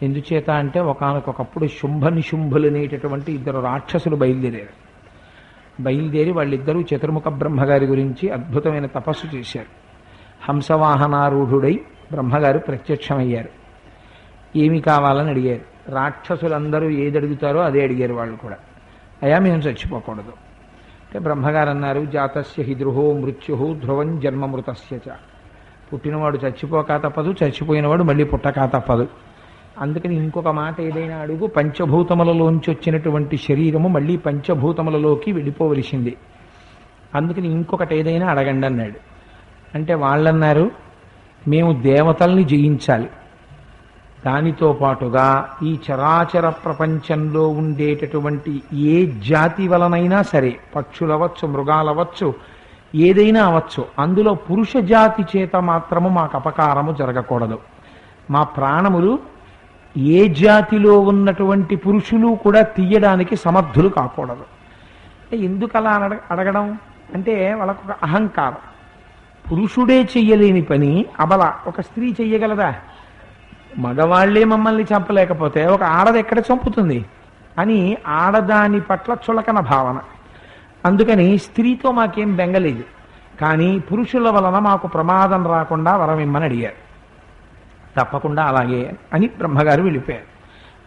ఎందుచేత అంటే ఒకానొకప్పుడు శుంభ నిశుంభులు అనేటటువంటి ఇద్దరు రాక్షసులు బయలుదేరి వాళ్ళిద్దరూ చతుర్ముఖ బ్రహ్మగారి గురించి అద్భుతమైన తపస్సు చేశారు. హంసవాహనారూఢుడై బ్రహ్మగారు ప్రత్యక్షమయ్యారు. ఏమి కావాలని అడిగారు. రాక్షసులందరూ ఏది అడుగుతారో అదే అడిగారు వాళ్ళు కూడా. అయా మేము చచ్చిపోకూడదు అంటే బ్రహ్మగారు అన్నారు, జాతస్య హి ధ్రువో మృత్యు ధ్రువం జన్మమృతస్య చ. పుట్టినవాడు చచ్చిపోక తప్పదు, చచ్చిపోయినవాడు మళ్ళీ పుట్టక తప్పదు. అందుకని ఇంకొక మాట ఏదైనా అడుగు, పంచభూతములలోంచి వచ్చినటువంటి శరీరము మళ్ళీ పంచభూతములలోకి వెళ్ళిపోవలసింది. అందుకని ఇంకొకటి ఏదైనా అడగండి అన్నాడు. అంటే వాళ్ళన్నారు, మేము దేవతల్ని జయించాలి, దానితో పాటుగా ఈ చరాచర ప్రపంచంలో ఉండేటటువంటి ఏ జాతి వలనైనా సరే, పక్షులవచ్చు, మృగాలవచ్చు, ఏదైనా అవచ్చు, అందులో పురుష జాతి చేత మాత్రము మాకు అపకారము జరగకూడదు. మా ప్రాణములు ఏ జాతిలో ఉన్నటువంటి పురుషులు కూడా తీయడానికి సమర్థులు కాకూడదు. ఎందుకు అలా అడగడం అంటే వాళ్ళకు ఒక అహంకారం. పురుషుడే చెయ్యలేని పని అబల ఒక స్త్రీ చెయ్యగలదా? మగవాళ్లే మమ్మల్ని చంపలేకపోతే ఒక ఆడది ఎక్కడ చంపుతుంది అని ఆడదాని పట్ల చులకన భావన. అందుకని స్త్రీతో మాకేం బెంగలేదు, కానీ పురుషుల వలన మాకు ప్రమాదం రాకుండా వరం ఇమ్మని అడిగారు. తప్పకుండా అలాగే అని బ్రహ్మగారు వెళ్ళిపోయారు.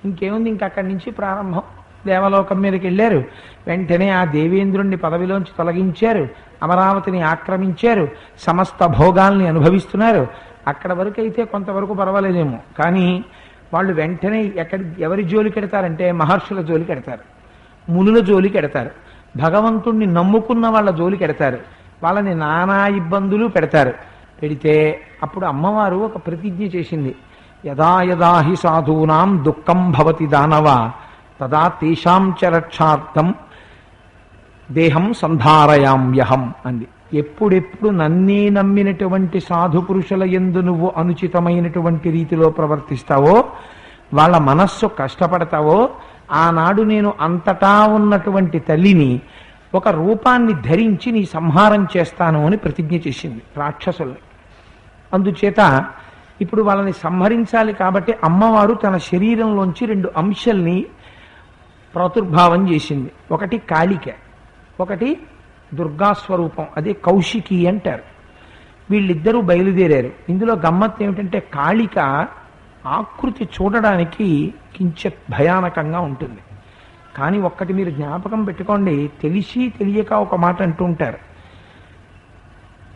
ఇంకేముంది, ఇంకక్కడి నుంచి ప్రారంభం. దేవలోకం మీదకి వెళ్ళారు. వెంటనే ఆ దేవేంద్రుణ్ణి పదవిలోంచి తొలగించారు, అమరావతిని ఆక్రమించారు, సమస్త భోగాల్ని అనుభవిస్తున్నారు. అక్కడ వరకు అయితే కొంతవరకు పర్వాలేదేమో, కానీ వాళ్ళు వెంటనే ఎవరి జోలికి ఎడతారంటే మహర్షుల జోలికి ఎడతారు, మునుల జోలికి ఎడతారు, భగవంతుణ్ణి నమ్ముకున్న వాళ్ళ జోలికి ఎడతారు, వాళ్ళని నానా ఇబ్బందులు పెడతారు. పెడితే అప్పుడు అమ్మవారు ఒక ప్రతిజ్ఞ చేసింది, యదా యదా హి సాధూనాం దుఃఖం భవతి దానవ తదా తేషాం చ రక్షార్థం దేహం సంధారయామ్యహం అంది. ఎప్పుడెప్పుడు నన్నే నమ్మినటువంటి సాధు పురుషుల యందు నువ్వు అనుచితమైనటువంటి రీతిలో ప్రవర్తిస్తావో, వాళ్ళ మనస్సు కష్టపడతావో, ఆనాడు నేను అంతటా ఉన్నటువంటి తల్లిని ఒక రూపాన్ని ధరించి నీ సంహారం చేస్తాను అని ప్రతిజ్ఞ చేసింది రాక్షసుల్ని. అందుచేత ఇప్పుడు వాళ్ళని సంహరించాలి కాబట్టి అమ్మవారు తన శరీరంలోంచి 2 అంశాల్ని ప్రాదుర్భావం చేసింది. ఒకటి కాళిక, ఒకటి దుర్గాస్వరూపం, అదే కౌశికి అంటారు. వీళ్ళిద్దరూ బయలుదేరారు. ఇందులో గమ్మత్తు ఏమిటంటే కాళిక ఆకృతి చూడడానికి కించిత్ భయానకంగా ఉంటుంది. కానీ ఒక్కటి మీరు జ్ఞాపకం పెట్టుకోండి, తెలిసి తెలియక ఒక మాట అంటూ ఉంటారు,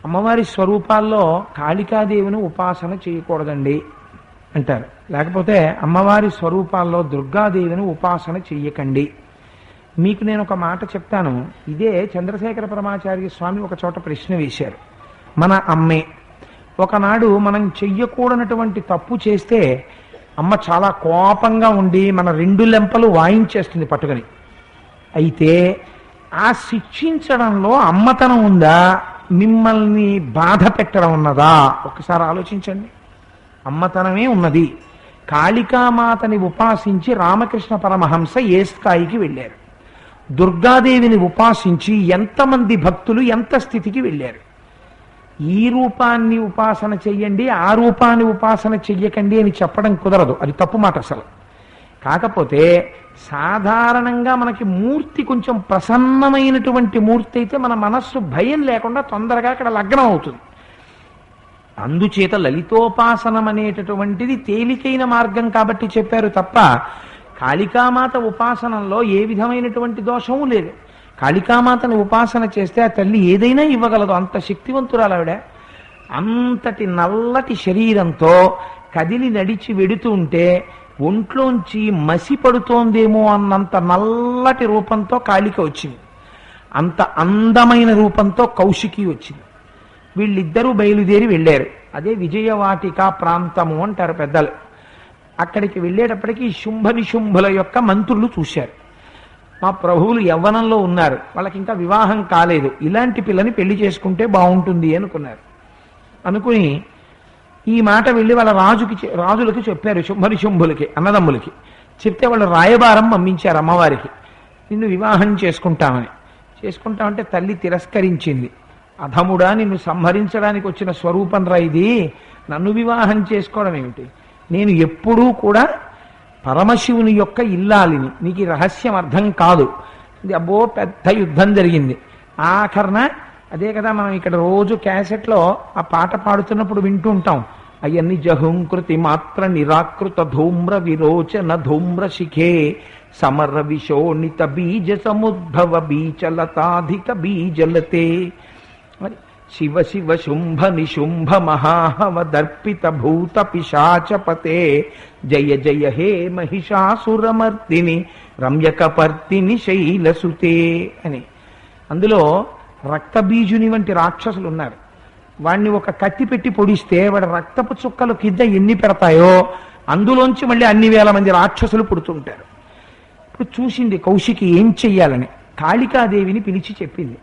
అమ్మవారి స్వరూపాల్లో కాళికాదేవిని ఉపాసన చేయకూడదండి అంటారు. లేకపోతే అమ్మవారి స్వరూపాల్లో దుర్గాదేవిని ఉపాసన చెయ్యకండి. మీకు నేను ఒక మాట చెప్తాను. ఇదే చంద్రశేఖర పరమాచార్య స్వామి ఒక చోట ప్రశ్న వేశారు. మన అమ్మే ఒకనాడు మనం చెయ్యకూడనటువంటి తప్పు చేస్తే అమ్మ చాలా కోపంగా ఉండి మన 2 లెంపలు వాయించేస్తుంది పట్టుకొని. అయితే ఆ శిక్షించడంలో అమ్మతనం ఉందా, మిమ్మల్ని బాధ పెట్టడం ఉన్నదా? ఒకసారి ఆలోచించండి. అమ్మతనమే ఉన్నది. కాళికామాతని ఉపాసించి రామకృష్ణ పరమహంస ఏ స్థాయికి వెళ్ళారు, దుర్గాదేవిని ఉపాసించి ఎంతమంది భక్తులు ఎంత స్థితికి వెళ్ళారు. ఈ రూపాన్ని ఉపాసన చెయ్యండి, ఆ రూపాన్ని ఉపాసన చెయ్యకండి అని చెప్పడం కుదరదు, అది తప్పు మాట అసలు. కాకపోతే సాధారణంగా మనకి మూర్తి కొంచెం ప్రసన్నమైనటువంటి మూర్తి అయితే మన మనస్సు భయం లేకుండా తొందరగా అక్కడ లగ్నం అవుతుంది. అందుచేత లలితోపాసనం అనేటటువంటిది తేలికైన మార్గం కాబట్టి చెప్పారు తప్ప కాళికామాత ఉపాసనంలో ఏ విధమైనటువంటి దోషము లేదు. కాళికామాతను ఉపాసన చేస్తే ఆ తల్లి ఏదైనా ఇవ్వగలదు, అంత శక్తివంతురాలు ఆవిడ. అంతటి నల్లటి శరీరంతో కదిలి నడిచి వెడుతూ ఉంటే ఒంట్లోంచి మసి పడుతోందేమో అన్నంత నల్లటి రూపంతో కాళిక వచ్చింది, అంత అందమైన రూపంతో కౌశికి వచ్చింది. వీళ్ళిద్దరూ బయలుదేరి వెళ్ళారు. అదే విజయవాటిక ప్రాంతము అంటారు పెద్దలు. అక్కడికి వెళ్ళేటప్పటికీ శుంభ నిశుంభుల యొక్క మంత్రులు చూశారు. మా ప్రభువులు యవ్వనంలో ఉన్నారు, వాళ్ళకి ఇంకా వివాహం కాలేదు, ఇలాంటి పిల్లని పెళ్లి చేసుకుంటే బాగుంటుంది అనుకున్నారు. అనుకుని ఈ మాట వెళ్ళి వాళ్ళ రాజులకి చెప్పారు, శుంభనిశుంభులకి అన్నదమ్ములకి చెప్తే వాళ్ళు రాయబారం పంపించారు అమ్మవారికి, నిన్ను వివాహం చేసుకుంటామంటే తల్లి తిరస్కరించింది. అధముడా, నిన్ను సంహరించడానికి వచ్చిన స్వరూపం రా ఇది, నన్ను వివాహం చేసుకోవడం ఏమిటి? నేను ఎప్పుడూ కూడా పరమశివుని యొక్క ఇల్లాలిని, నీకు ఈ రహస్యం అర్థం కాదు. ఇది అబ్బో పెద్ద యుద్ధం జరిగింది. ఆఖరణ అదే కదా మనం ఇక్కడ రోజు క్యాసెట్లో ఆ పాట పాడుతున్నప్పుడు వింటూ ఉంటాం. అయన్ని జహుంకృతి మాత్ర నిరాకృత ధూమ్ర విరోచన ధూమ్ర శిఖే సమర విశోణిత బీజ సముద్భవ బీచలతాధిక బీజలతే. మరి శివ శివ శుంభ నిశుంభ మహాహవ దర్పిత భూత పిశాచపతే జయ జయ హే మహిషాసురమర్దిని రమ్యకపర్తిని శైలసుతే అని. అందులో రక్తబీజుని వంటి రాక్షసులు ఉన్నారు. వాణ్ణి ఒక కత్తి పెట్టి పొడిస్తే వాడి రక్తపు చుక్కలు కింద ఎన్ని పెడతాయో అందులోంచి మళ్ళీ అన్ని వేల మంది రాక్షసులు పుడుతుంటారు. ఇప్పుడు చూసింది కౌశికి ఏం చెయ్యాలని. కాళికాదేవిని పిలిచి చెప్పింది,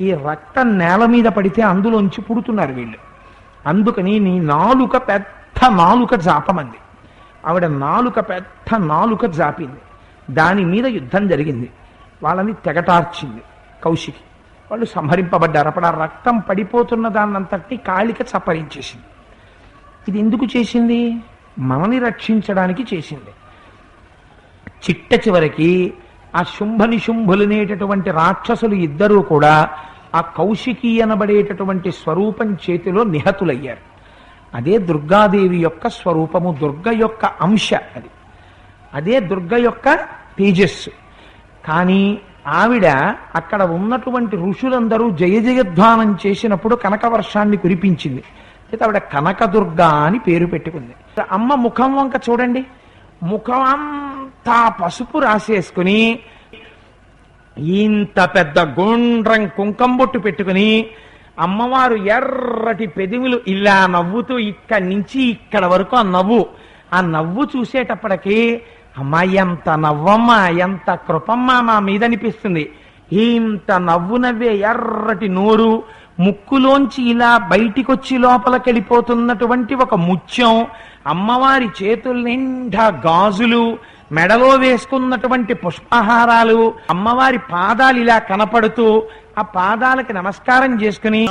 ఈ రక్తం నేల మీద పడితే అందులోంచి పుడుతున్నారు వీళ్ళు, అందుకని నీ నాలుక పెద్ద నాలుక జాపమంది. ఆవిడ నాలుక పెద్ద నాలుక జాపింది. దాని మీద యుద్ధం జరిగింది. వాళ్ళని తెగటార్చింది కౌశికి. వాళ్ళు సంహరింపబడ్డారు. అప్పుడు ఆ రక్తం పడిపోతున్న దాన్నంతటి కాళిక చప్పరించేసింది. ఇది ఎందుకు చేసింది? మనని రక్షించడానికి చేసింది. చిట్ట చివరికి ఆ శుంభనిశుంభులనేటటువంటి రాక్షసులు ఇద్దరూ కూడా ఆ కౌశికి అనబడేటటువంటి స్వరూపం చేతిలో నిహతులయ్యారు. అదే దుర్గాదేవి యొక్క స్వరూపము, దుర్గ యొక్క అంశ అది. అదే దుర్గ యొక్క తేజస్సు. కానీ ఆవిడ అక్కడ ఉన్నటువంటి ఋషులందరూ జయ జయధ్వానం చేసినప్పుడు కనకవర్షాన్ని కురిపించింది. అయితే ఆవిడ కనకదుర్గ అని పేరు పెట్టుకుంది. అమ్మ ముఖం వంక చూడండి, ముఖం అంతా పసుపు రాసేసుకుని ఇంత పెద్ద గుండ్రం కుంకం బొట్టు పెట్టుకుని అమ్మవారు ఎర్రటి పెదిములు ఇలా నవ్వుతూ ఇక్కడి నుంచి ఇక్కడ వరకు ఆ నవ్వు చూసేటప్పటికి అమ్మా ఎంత నవ్వమ్మా, ఎంత కృపమ్మా మా మీద అనిపిస్తుంది. ఇంత నవ్వు నవ్వే ఎర్రటి నోరు, ముక్కులోంచి ఇలా బయటికొచ్చి లోపలికి వెళ్ళిపోతున్నటువంటి ఒక ముత్యం, అమ్మవారి చేతుల నిండా గాజులు, మెడలో వేసుకున్నటువంటి పుష్పహారాలు, అమ్మవారి పాదాలు ఇలా కనపడుతూ ఆ పాదాలకి నమస్కారం చేసుకుని